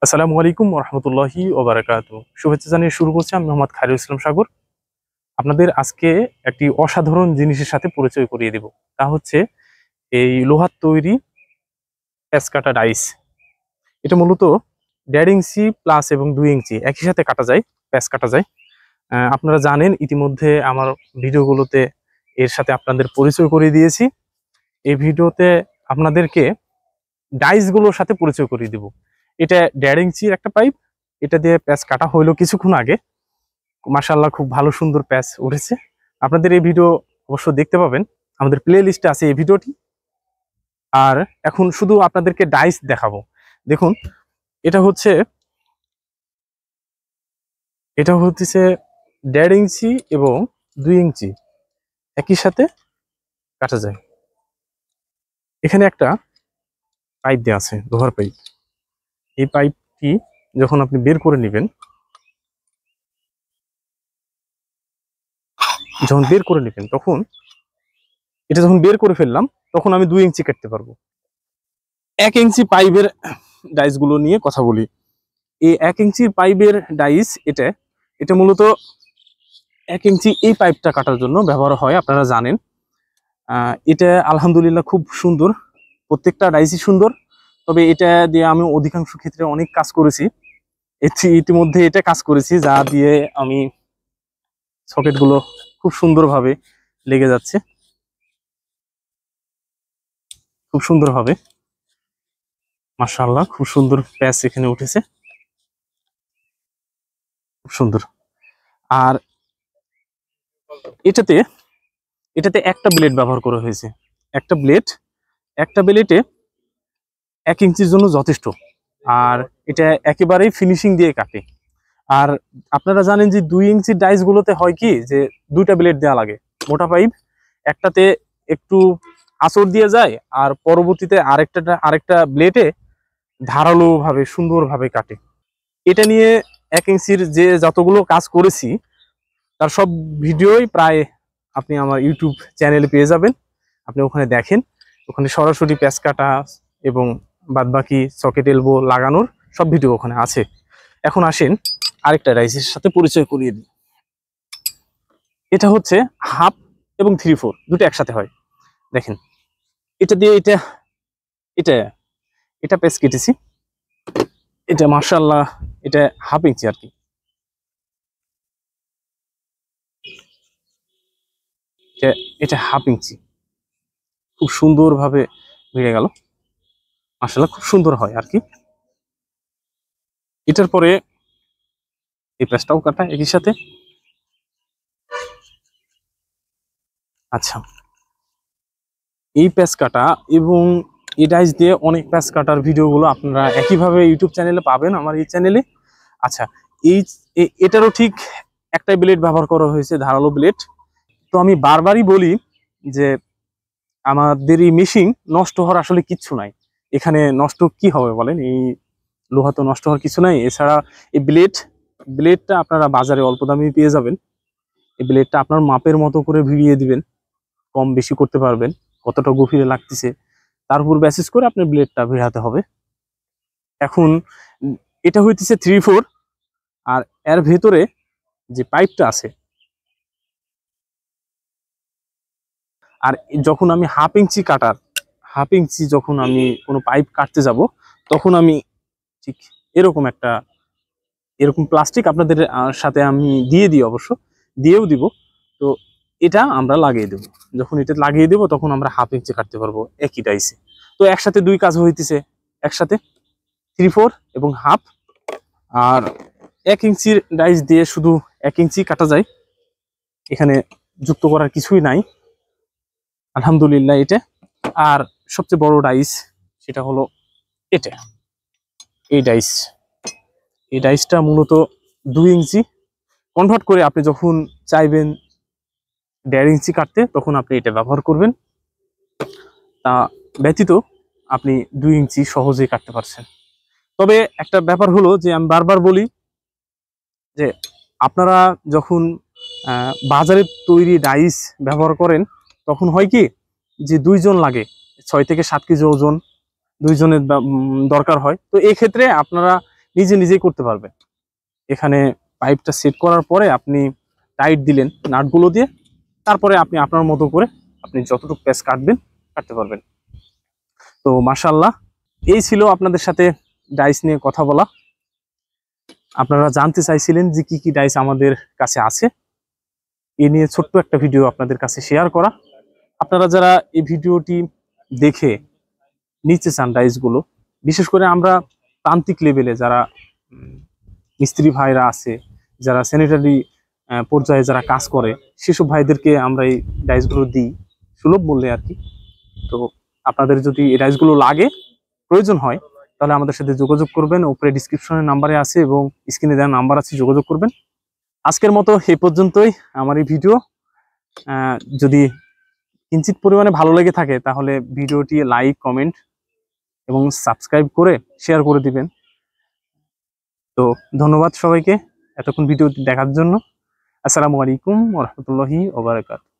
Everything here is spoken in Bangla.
আসসালামু আলাইকুম রহমতুল্লাহি ওবারাকাতু। শুভেচ্ছা জানিয়ে শুরু করছি আমি মোহাম্মদ খায়রুল ইসলাম সাগর। আপনাদের আজকে একটি অসাধারণ জিনিসের সাথে পরিচয় করিয়ে দেব। তা হচ্ছে এই লোহার তৈরি প্যাচ কাটা ডাইস। এটা মূলত 1.5 ইঞ্চি প্লাস এবং 2 ইঞ্চি একই সাথে কাটা যায়, প্যাচ কাটা যায়। আপনারা জানেন ইতিমধ্যে আমার ভিডিওগুলোতে এর সাথে আপনাদের পরিচয় করিয়ে দিয়েছি। এই ভিডিওতে আপনাদেরকে ডাইসগুলোর সাথে পরিচয় করিয়ে দেব। এটা 1.5 ইঞ্চির একটা পাইপ, এটা দিয়ে প্যাচ কাটা হইলো কিছুক্ষণ আগে। মাশাআল্লাহ খুব ভালো সুন্দর প্যাচ উঠেছে। আপনাদের এই ভিডিও অবশ্য দেখতে পাবেন, আমাদের প্লে লিস্টে আছে এই ভিডিওটি। আর এখন শুধু আপনাদেরকে ডাইস দেখাবো। দেখুন, এটা হচ্ছে 1.5 ইঞ্চি এবং 2 ইঞ্চি একই সাথে কাটা যায়। এখানে একটা পাইপ দেওয়া আছে, লোহার পাইপ। এই পাইপটি যখন আপনি বের করে নেবেন, তখন এটা যখন বের করে ফেললাম তখন আমি 2 ইঞ্চি কাটতে পারবো। 1 ইঞ্চি পাইপের ডাইস গুলো নিয়ে কথা বলি। এই 1 ইঞ্চির পাইপের ডাইস এটা মূলত 1 ইঞ্চি এই পাইপটা কাটার জন্য ব্যবহার হয়, আপনারা জানেন। এটা আলহামদুলিল্লাহ খুব সুন্দর, প্রত্যেকটা ডাইসই সুন্দর। তবে এটা দিয়ে আমি অধিকাংশ ক্ষেত্রে অনেক কাজ করেছি। ইতিমধ্যে এটা কাজ করেছি, যা দিয়ে আমি সকেটগুলো খুব সুন্দরভাবে লেগে যাচ্ছে, খুব সুন্দরভাবে। মাশাআল্লাহ খুব সুন্দর প্যাচ এখানে উঠেছে, খুব সুন্দর। আর এটাতে একটা ব্লেড ব্যবহার করা হয়েছে। একটা ব্লেডে 1 ইঞ্চির জন্য যথেষ্ট। আর এটা একেবারেই ফিনিশিং দিয়ে কাটে। আর আপনারা জানেন যে 2 ইঞ্চির ডাইস গুলোতে হয় কি, যে 2টা ব্লেড দেওয়া লাগে। মোটা পাইপ একটাতে একটু আঁচড় দিয়ে যায়, আর পরবর্তীতে আরেকটা ব্লেডে ধারালো ভাবে সুন্দরভাবে কাটে। এটা নিয়ে 1 ইঞ্চির যে যতগুলো কাজ করেছি তার সব ভিডিওই প্রায় আপনি আমার ইউটিউব চ্যানেলে পেয়ে যাবেন। আপনি ওখানে দেখেন, ওখানে সরাসরি প্যাচ কাটা এবং বাদবাকি সকেট এলবো লাগানোর সব ভিডিও ওখানে আছে। এখন আসেন আরেকটা ডাইসের সাথে পরিচয় করিয়ে দিই। এটা হচ্ছে হাফ এবং 3/4 দুটো একসাথে হয়। দেখেন, এটা দিয়ে এটা এটা প্যাচ কেটেছি। এটা মাশাআল্লাহ এটা 1/2 ইঞ্চি আর কি। এটা 1/2 ইঞ্চি খুব সুন্দরভাবে ভিড়ে গেল। মাশাআল্লাহ খুব সুন্দর হয় আর কি। এটার পরে এই প্যাচটাও কাটা একই সাথে। আচ্ছা, এই প্যাচ কাটা এবং এই ডাইস দিয়ে অনেক প্যাচ কাটার ভিডিওগুলো আপনারা একইভাবে ইউটিউব চ্যানেলে পাবেন, আমার এই চ্যানেলে। আচ্ছা, এটারও ঠিক একটাই ব্লেড ব্যবহার করা হয়েছে, ধারালো ব্লেড। তো আমি বারবারই বলি যে আমাদের এই মেশিন নষ্ট হওয়ার আসলে কিচ্ছু নাই। এখানে নষ্ট কি হবে বলেন? এই লোহা তো নষ্ট হওয়ার কিছু নাই। এছাড়া এই ব্লেডটা আপনারা বাজারে অল্প দামে পেয়ে যাবেন। এই ব্লেডটা আপনার মাপের মতো করে ভিড়িয়ে দিবেন, কম বেশি করতে পারবেন, কতটা গভীরে লাগতেছে তার উপর বেসিস করে আপনার ব্লেডটা ভিড়াতে হবে। এখন এটা হইতেছে 3/4, আর এর ভেতরে যে পাইপটা আছে, আর যখন আমি 1/2 ইঞ্চি যখন আমি কোনো পাইপ কাটতে যাব, তখন আমি ঠিক এরকম প্লাস্টিক আপনাদের সাথে আমি দিয়ে দিই, অবশ্য দিয়েও দিব। তো এটা আমরা লাগিয়ে দেব। যখন এটা লাগিয়ে দেব তখন আমরা 1/2 ইঞ্চি কাটতে পারবো একই ডাইসে। তো একসাথে দুই কাজ হইতেছে, একসাথে 3/4 এবং 1/2। আর 1 ইঞ্চির ডাইস দিয়ে শুধু 1 ইঞ্চি কাটা যায়, এখানে যুক্ত করার কিছুই নাই আলহামদুলিল্লাহ। এটা আর সবচেয়ে বড় ডাইস সেটা হলো এটা। এই ডাইসটা মূলত 2 ইঞ্চি কনভার্ট করে আপনি যখন চাইবেন 1.5 ইঞ্চি কাটতে, তখন আপনি এটা ব্যবহার করবেন। তা ব্যতীত আপনি 2 ইঞ্চি সহজেই কাটতে পারছেন। তবে একটা ব্যাপার হলো যে আমি বারবার বলি যে আপনারা যখন বাজারে তৈরি ডাইস ব্যবহার করেন, তখন হয় কি যে 2 জন লাগে, 6 থেকে 7 কেজি ওজন, 2 জনের দরকার হয়। তো এই ক্ষেত্রে আপনারা নিজে নিজেই করতে পারবেন। এখানে পাইপটা সেট করার পরে আপনি টাইট দিলেন নাটগুলো দিয়ে, তারপরে আপনি আপনার মতো করে আপনি যতটুকু প্যাচ কাটবেন কাটতে পারবেন। তো মাশাআল্লাহ, এই ছিল আপনাদের সাথে ডাইস নিয়ে কথা বলা। আপনারা জানতে চাইছিলেন যে কি কি ডাইস আমাদের কাছে আছে, এ নিয়ে ছোট্ট একটা ভিডিও আপনাদের কাছে শেয়ার করা। আপনারা যারা এই ভিডিওটি দেখে নিতে চান ডাইসগুলো, বিশেষ করে আমরা প্রান্তিক লেভেলে যারা মিস্ত্রি ভাইরা আছে, যারা স্যানিটারি পর্যায়ে যারা কাজ করে, সেসব ভাইদেরকে আমরা এই ডাইসগুলো দিই সুলভ মূল্যে আর কি। তো আপনাদের যদি এই ডাইসগুলো লাগে, প্রয়োজন হয়, তাহলে আমাদের সাথে যোগাযোগ করবেন। উপরে ডিসক্রিপশনের নাম্বারে আছে এবং স্ক্রিনে দেওয়া নাম্বার আছে, যোগাযোগ করবেন। আজকের মতো এই পর্যন্তই আমার এই ভিডিও। যদি কিঞ্চিত পরিমাণে ভালো লেগে থাকে তাহলে ভিডিওটি লাইক, কমেন্ট এবং সাবস্ক্রাইব করে শেয়ার করে দিবেন। তো ধন্যবাদ সবাইকে এতক্ষণ ভিডিওটি দেখার জন্য। আসসালামু আলাইকুম ওয়া রাহমাতুল্লাহি ওয়া বারাকাতুহু।